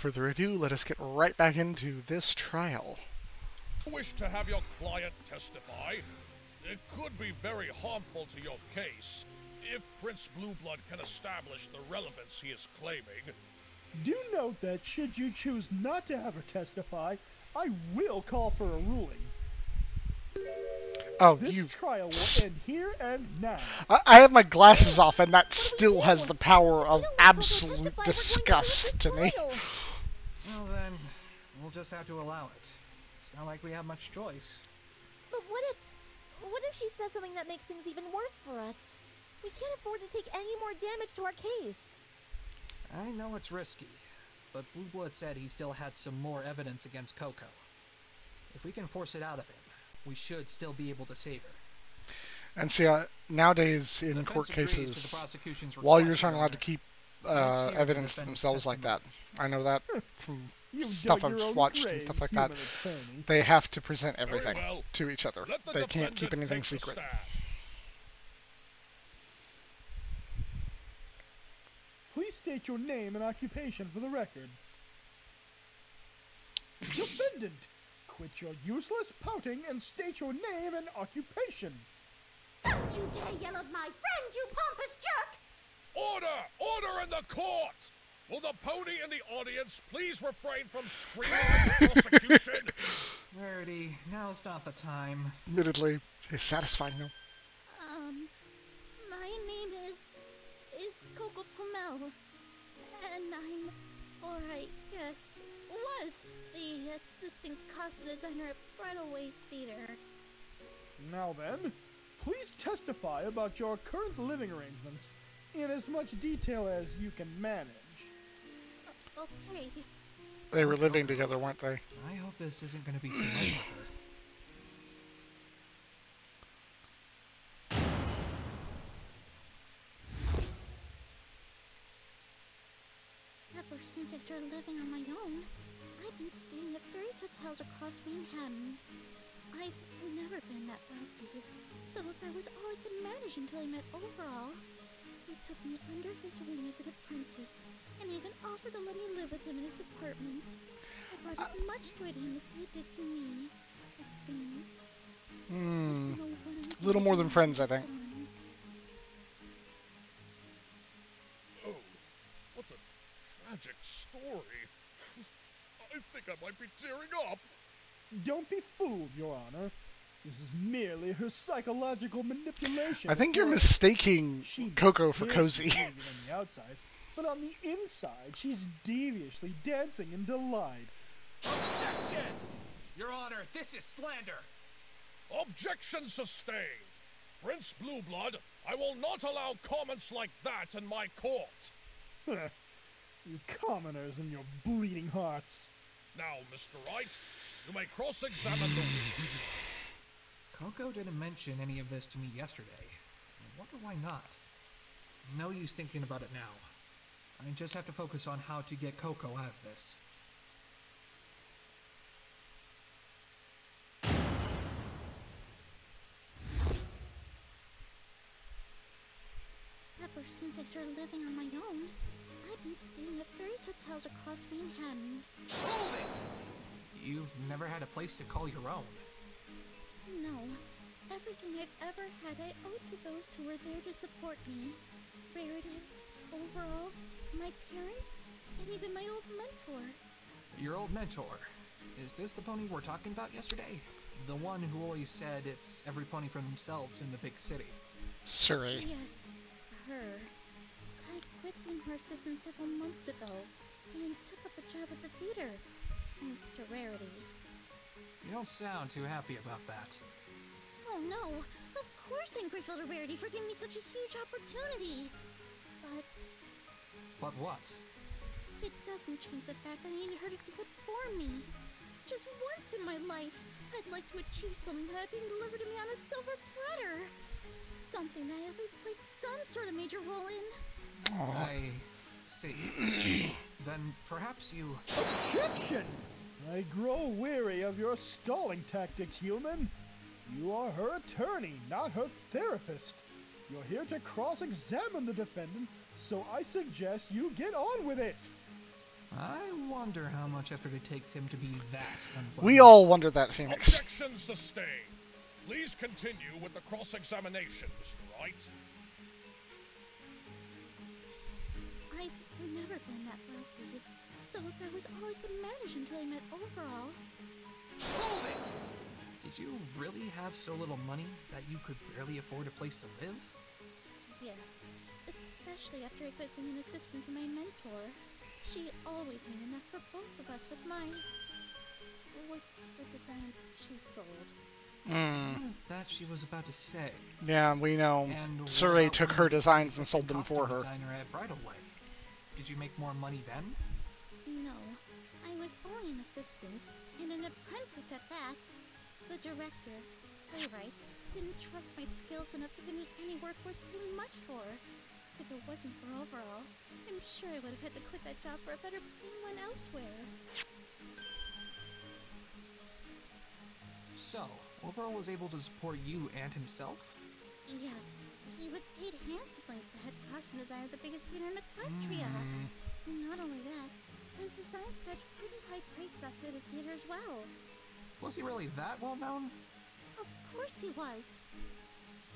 further ado, let us get right back into this trial. Wish to have your client testify? It could be very harmful to your case if Prince Blueblood can establish the relevance he is claiming. Do note that should you choose not to have her testify, I will call for a ruling. Oh, This trial will end here and now. I have my glasses off, and that still has the power of absolute disgust to me. Well then, we'll just have to allow it. It's not like we have much choice. But what if she says something that makes things even worse for us? We can't afford to take any more damage to our case. I know it's risky, but Blueblood said he still had some more evidence against Coco. If we can force it out of him, we should still be able to save her. And see, nowadays in court cases, lawyers aren't allowed to keep evidence themselves like that. I know that from stuff I've watched and stuff like that. They have to present everything to each other. They can't keep anything secret. Please state your name and occupation for the record. Defendant, quit your useless pouting and state your name and occupation. Don't you dare yell at my friend, you pompous jerk! Order! Order in the court! Will the pony in the audience please refrain from screaming at the prosecution? Rarity, now's not the time. Admittedly, it's satisfying though. My name is Coco Pomel, and I'm, or I guess, was the assistant costume designer at Bridalway Theater. Now then, please testify about your current living arrangements in as much detail as you can manage. Okay. They were living together, weren't they? I hope this isn't going to be too much for her. Ever since I started living on my own, I've been staying at various hotels across Manhattan. I've never been that wealthy, so that was all I could manage until I met Overall. He took me under his wing as an apprentice, and even offered to let me live with him in his apartment. I brought as much joy to him as he did to me, it seems. A little more than friends, I think. Oh, what a tragic story. I think I might be tearing up. Don't be fooled, Your Honor. This is merely her psychological manipulation. I think you're mistaking Coco for Cozy. On the outside, but on the inside, she's deviously dancing in delight. Objection! Your Honor, this is slander! Objection sustained. Prince Blueblood, I will not allow comments like that in my court. You commoners and your bleeding hearts. Now, Mr. Wright, you may cross-examine the witness. Coco didn't mention any of this to me yesterday. I wonder why not. No use thinking about it now. I just have to focus on how to get Coco out of this. Ever since I started living on my own, I've been staying at various hotels across Manhattan. Hold it! You've never had a place to call your own. No. Everything I've ever had I owe to those who were there to support me. Rarity, Overall, my parents, and even my old mentor. Your old mentor? Is this the pony we're talking about yesterday? The one who always said it's every pony for themselves in the big city. Surrey. Yes, her. I quit being her assistant several months ago and took up a job at the theater, thanks to Rarity. You don't sound too happy about that. Oh no, of course I'm grateful to Rarity for giving me such a huge opportunity. But what? It doesn't change the fact that I needed her to do it for me. Just once in my life, I'd like to achieve something that had been delivered to me on a silver platter. Something that I at least played some sort of major role in. I see. Then perhaps you... Objection! I grow weary of your stalling tactics, human. You are her attorney, not her therapist. You're here to cross-examine the defendant, so I suggest you get on with it. I wonder how much effort it takes him to be that unpleasant. We all wonder that, Phoenix. Objection sustained. Please continue with the cross-examination, Mr. Wright. I've never been that wealthy, so that was all I could manage until I met Overall. Hold it! Did you really have so little money that you could barely afford a place to live? Yes, especially after I quit being an assistant to my mentor. She always made enough for both of us with the designs she sold. What was that she was about to say? Yeah, we know. And Surrey took her designs and sold them for her. Designer at Bridalway. Did you make more money then? No, I was only an assistant, and an apprentice at that. The director, playwright, didn't trust my skills enough to give me any work worth paying much for. If it wasn't for Overall, I'm sure I would have had to quit that job for a better paying one elsewhere. So, Overall was able to support you and himself? Yes, he was paid handsomely as the head costume designer of the biggest theater in Equestria. Not only that, his designs fetched pretty high prices outside the theater as well. Was he really that well known? Of course he was.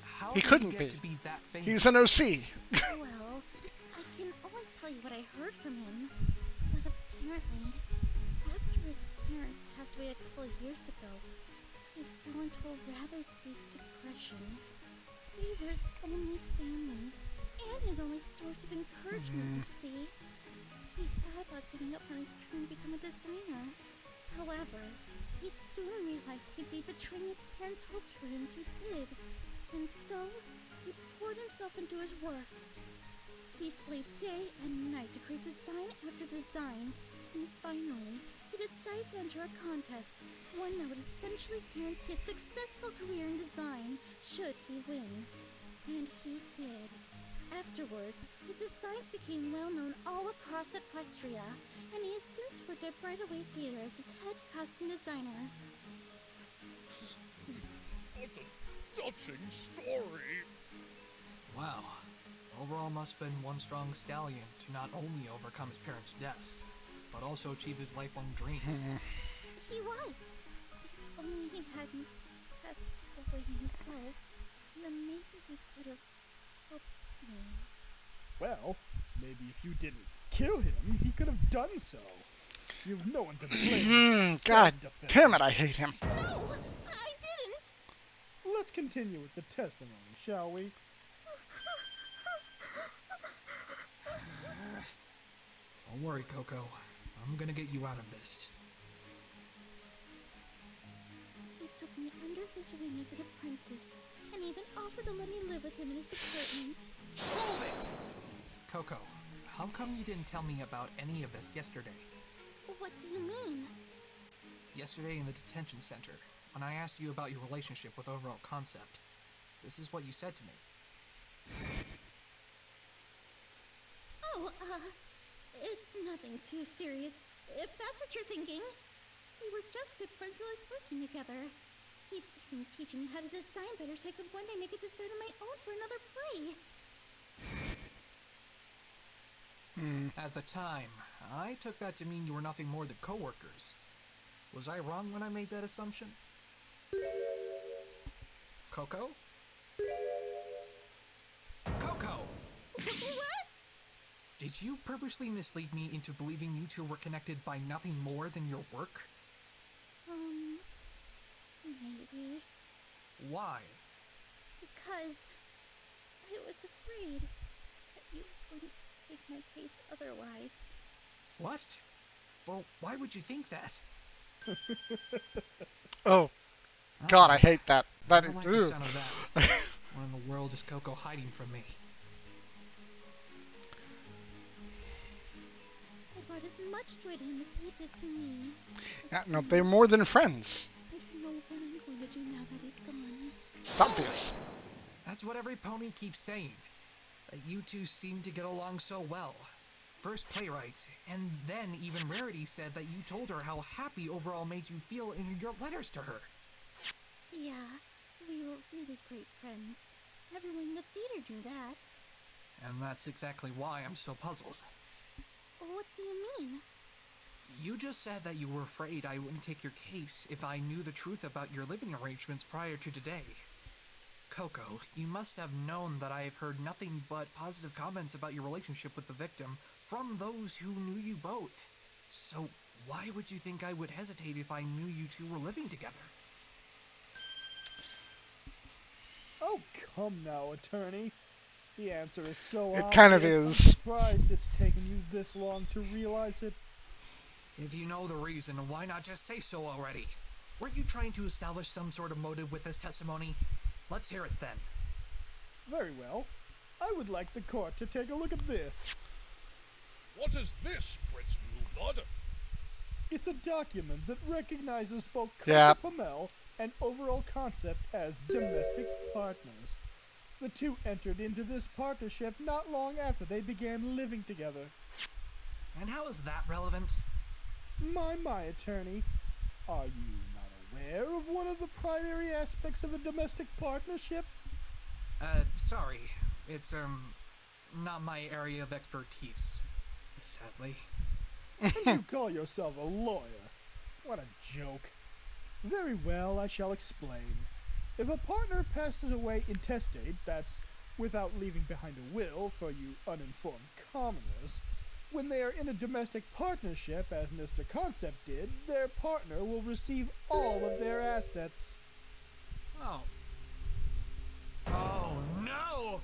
How He did couldn't get to be that famous? He's an OC. Well, I can only tell you what I heard from him. But apparently, after his parents passed away a couple of years ago, he fell into a rather deep depression. They were his only family, and his only source of encouragement, you see. He thought about giving up on his dream to become a designer. However, he soon realized he'd be betraying his parents' hopes for him if he did. And so, he poured himself into his work. He slaved day and night to create design after design, and finally, he decided to enter a contest, one that would essentially guarantee a successful career in design, should he win. And he did. Afterwards, his designs became well known all across Equestria, and he has since worked at Bridalway Theater as his head costume designer. What a touching story. Wow. Overall must have been one strong stallion to not only overcome his parents' deaths, but also achieve his lifelong dream. He was. If only he hadn't passed away himself, then maybe he could have helped me. Well, maybe if you didn't kill him, he could have done so. You've no one to blame. God damn it, I hate him. No! I didn't! Let's continue with the testimony, shall we? Don't worry, Coco. I'm gonna get you out of this. He took me under his wing as an apprentice, and even offered to let me live with him in his apartment. Hold it! Coco, how come you didn't tell me about any of this yesterday? What do you mean? Yesterday in the detention center, when I asked you about your relationship with Overall Concept, this is what you said to me. Oh, it's nothing too serious, if that's what you're thinking. We were just good friends who liked working together. He's even teaching me how to design better so I could one day make a design of my own for another play. At the time, I took that to mean you were nothing more than co-workers. Was I wrong when I made that assumption? Coco? Coco! What? Did you purposely mislead me into believing you two were connected by nothing more than your work? Maybe. Why? Because I was afraid that you wouldn't take my case otherwise. What? Well, why would you think that? Oh, God, I hate that. I don't like the sound of that. What in the world is Coco hiding from me? I brought as much joy to him as he did to me. Yeah, no, they're more than friends. I don't know what I'm going to do now that he's gone. It's obvious. That's what every pony keeps saying. That you two seem to get along so well. First Playwright, and then even Rarity said that you told her how happy Overall made you feel in your letters to her. Yeah, we were really great friends. Everyone in the theater knew that. And that's exactly why I'm so puzzled. What do you mean? You just said that you were afraid I wouldn't take your case if I knew the truth about your living arrangements prior to today. Coco, you must have known that I have heard nothing but positive comments about your relationship with the victim from those who knew you both. So why would you think I would hesitate if I knew you two were living together? Oh, come now, attorney. The answer is so It obvious. kind of is. I'm surprised it's taken you this long to realize it. If you know the reason, why not just say so already? Weren't you trying to establish some sort of motive with this testimony? Let's hear it then. Very well. I would like the court to take a look at this. What is this, Prince Blueblood? It's a document that recognizes both Yep. Coco Pamel and Overall Concept as domestic partners. The two entered into this partnership not long after they began living together. And how is that relevant? My attorney, are you not aware of one of the primary aspects of a domestic partnership? Sorry. It's, not my area of expertise, sadly. And you call yourself a lawyer? What a joke. Very well, I shall explain. If a partner passes away intestate, that's without leaving behind a will for you uninformed commoners, when they are in a domestic partnership, as Mr. Concept did, their partner will receive all of their assets. Oh. Oh, no!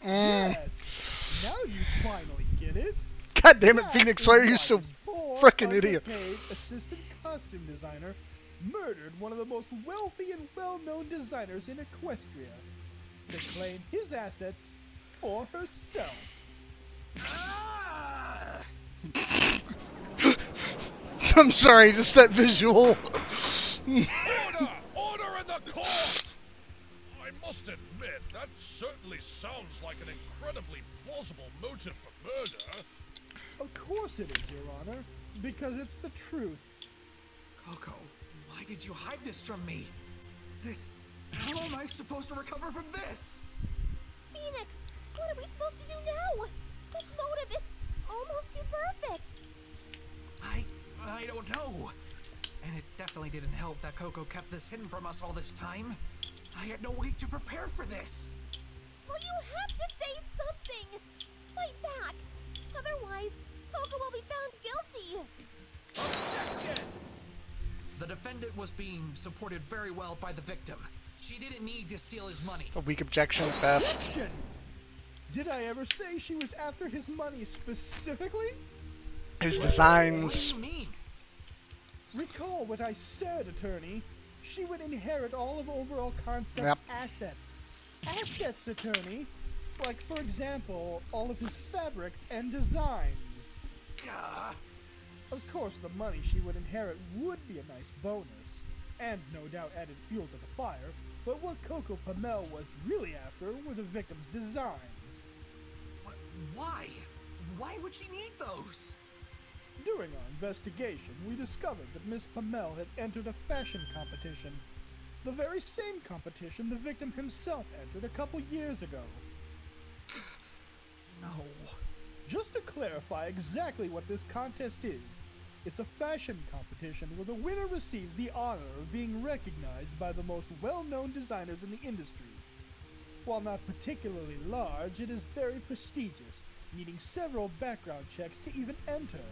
Yes! Now you finally get it. God damn it, That Phoenix, is why are you why so this poor, frickin' idiot? underpaid assistant costume designer murdered one of the most wealthy and well-known designers in Equestria to claim his assets for herself. Ah! I'm sorry, just that visual. Order! Order in the court! I must admit, that certainly sounds like an incredibly plausible motive for murder. Of course it is, Your Honor, because it's the truth. Coco, why did you hide this from me? How am I supposed to recover from this? Phoenix, what are we supposed to do now? This motive, it's almost too perfect. I don't know. And it definitely didn't help that Coco kept this hidden from us all this time. I had no way to prepare for this. Well, you have to say something. Fight back. Otherwise, Coco will be found guilty. Objection! The defendant was being supported very well by the victim. She didn't need to steal his money. A weak objection at best. Objection! Did I ever say she was after his money specifically? His What designs. do you mean? Recall what I said, attorney. She would inherit all of Overall Concept's assets. Assets, attorney. Like, for example, all of his fabrics and designs. Gah. Of course, the money she would inherit would be a nice bonus, and no doubt added fuel to the fire, but what Coco Pamel was really after were the victim's designs. Why? Why would she need those? During our investigation, we discovered that Miss Pamel had entered a fashion competition. The very same competition the victim himself entered a couple years ago. No. Just to clarify exactly what this contest is, it's a fashion competition where the winner receives the honor of being recognized by the most well-known designers in the industry. While not particularly large, it is very prestigious, needing several background checks to even enter.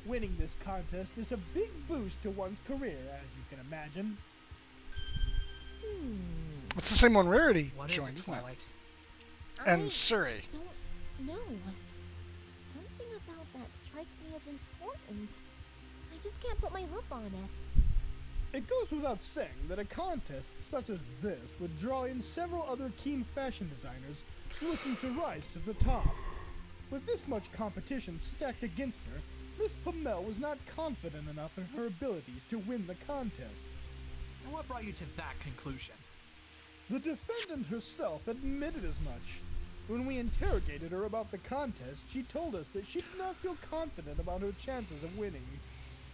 Winning this contest is a big boost to one's career, as you can imagine. It's the same one Rarity What is joined, it, isn't it? Twilight? And Surrey. Don't know. Something about that strikes me as important. I just can't put my hoof on it. It goes without saying that a contest such as this would draw in several other keen fashion designers looking to rise to the top. With this much competition stacked against her, Miss Pamel was not confident enough in her abilities to win the contest. And what brought you to that conclusion? The defendant herself admitted as much. When we interrogated her about the contest, she told us that she did not feel confident about her chances of winning.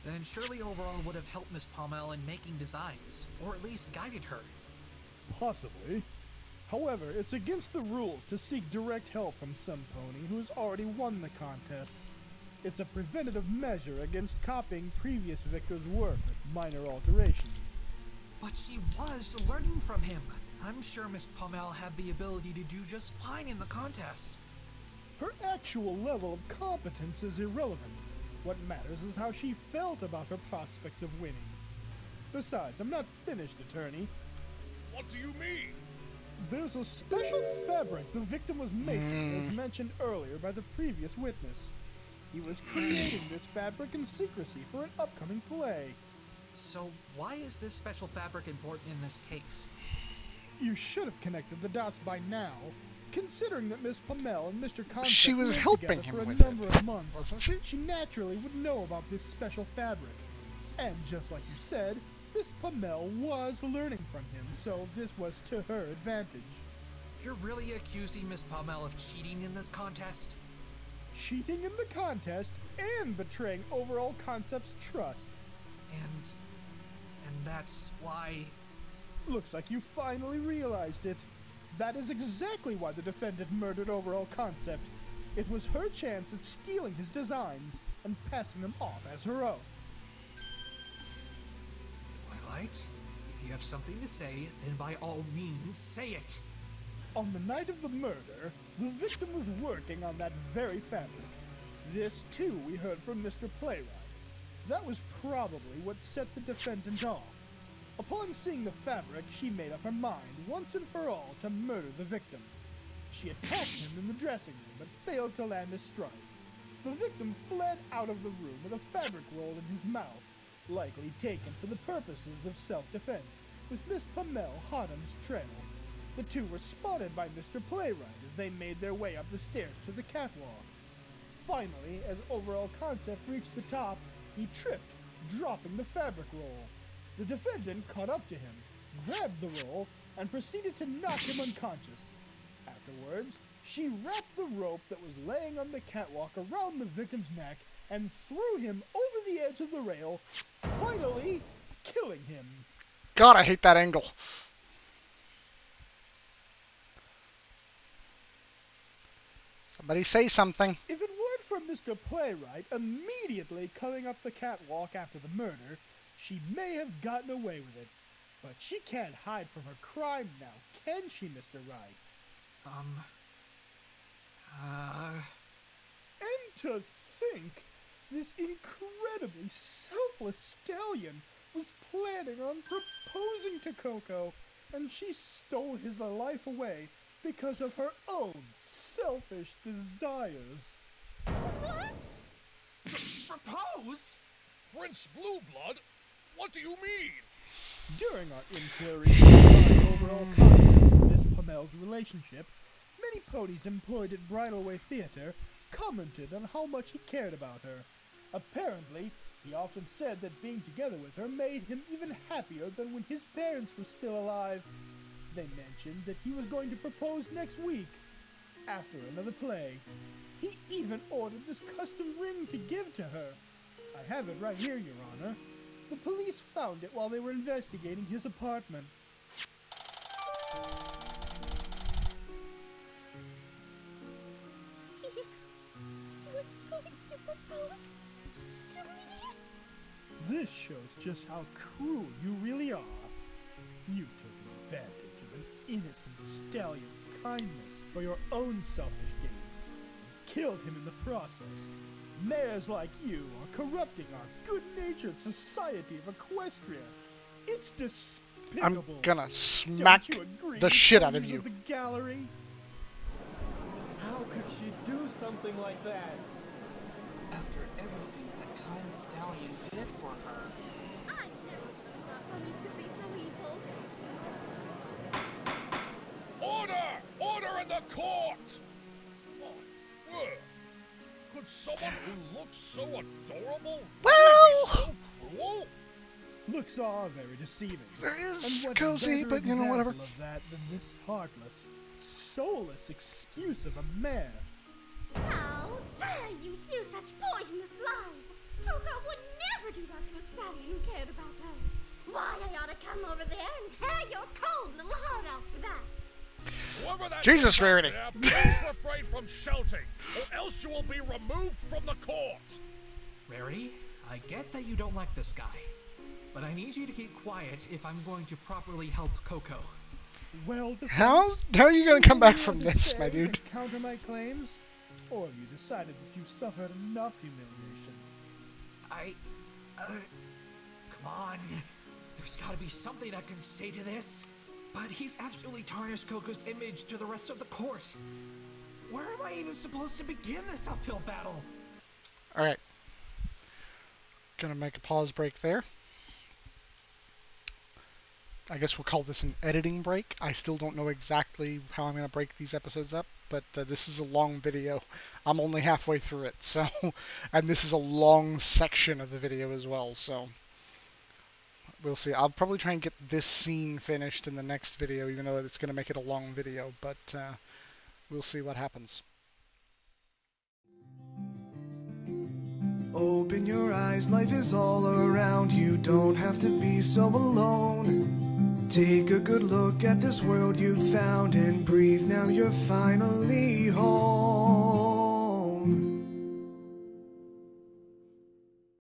Then surely Overall would have helped Miss Palmel in making designs, or at least guided her. Possibly. However, it's against the rules to seek direct help from some pony who has already won the contest. It's a preventative measure against copying previous victors' work with minor alterations. But she was learning from him. I'm sure Miss Pommel had the ability to do just fine in the contest. Her actual level of competence is irrelevant. What matters is how she felt about her prospects of winning. Besides, I'm not finished, attorney. What do you mean? There's a special fabric the victim was making, as mentioned earlier by the previous witness. He was creating this fabric in secrecy for an upcoming play. So why is this special fabric important in this case? You should have connected the dots by now, considering that Miss Pommel and Mr. Concept She was lived helping together him for a with number it, of months. wasn't she? She naturally would know about this special fabric. And just like you said, Miss Pommel was learning from him, so this was to her advantage. You're really accusing Miss Pommel of cheating in this contest? Cheating in the contest and betraying Overall Concept's trust. And that's why... Looks like you finally realized it. That is exactly why the defendant murdered Overall Concept. It was her chance at stealing his designs and passing them off as her own. Twilight, if you have something to say, then by all means say it. On the night of the murder, the victim was working on that very fabric. This, too, we heard from Mr. Playwright. That was probably what set the defendant off. Upon seeing the fabric, she made up her mind, once and for all, to murder the victim. She attacked him in the dressing room, but failed to land a strike. The victim fled out of the room with a fabric roll in his mouth, likely taken for the purposes of self-defense, with Miss Pommel hot on his trail. The two were spotted by Mr. Playwright as they made their way up the stairs to the catwalk. Finally, as Overall Concept reached the top, he tripped, dropping the fabric roll. The defendant caught up to him, grabbed the roll, and proceeded to knock him unconscious. Afterwards, she wrapped the rope that was laying on the catwalk around the victim's neck and threw him over the edge of the rail, finally killing him. God, I hate that angle. Somebody say something. If it weren't for Mr. Playwright immediately coming up the catwalk after the murder, she may have gotten away with it. But she can't hide from her crime now, can she, Mr. Wright? And to think, this incredibly selfless stallion was planning on proposing to Coco, and she stole his life away because of her own selfish desires. What? Propose? Prince Blueblood? What do you mean? During our inquiry into the overall concept of Miss Pommel's relationship, many ponies employed at Bridalway Theater commented on how much he cared about her. Apparently, he often said that being together with her made him even happier than when his parents were still alive. They mentioned that he was going to propose next week, after another play. He even ordered this custom ring to give to her. I have it right here, Your Honor. The police found it while they were investigating his apartment. He was going to propose to me? This shows just how cruel you really are. You took advantage of an innocent stallion's kindness for your own selfish gains, and killed him in the process. Mayors like you are corrupting our good-natured society of Equestria. It's despicable. I'm gonna smack the shit out of you. The gallery? How could she do something like that? After everything that kind stallion did for her. I never thought ponies could be so evil. Order! Order in the court! My word. Could someone who looks so adorable really be so cruel? Looks are very deceiving. There is And what cozy, better but you know, whatever. example of that than this heartless, soulless excuse of a mayor? How dare you spew such poisonous lies? Coco would never do that to a stallion who cared about her. Why, I ought to come over there and tear your cold little heart out for that. Whoever that Jesus, is out Rarity. there, please refrain from shouting, or else you will be removed from the court. Rarity, I get that you don't like this guy, but I need you to keep quiet if I'm going to properly help Coco. Well, How are you going to come back from this, my dude? Counter my claims, or have you decided that you've suffered enough humiliation? Come on. There's gotta be something I can say to this. But he's absolutely tarnished Coco's image to the rest of the court. Where am I even supposed to begin this uphill battle? Alright. Gonna make a pause break there. I guess we'll call this an editing break. I still don't know exactly how I'm gonna break these episodes up, but this is a long video. I'm only halfway through it, so... and this is a long section of the video as well, so... we'll see. I'll probably try and get this scene finished in the next video, even though it's going to make it a long video, but we'll see what happens. Open your eyes, life is all around you, don't have to be so alone. Take a good look at this world you found and breathe, now you're finally home.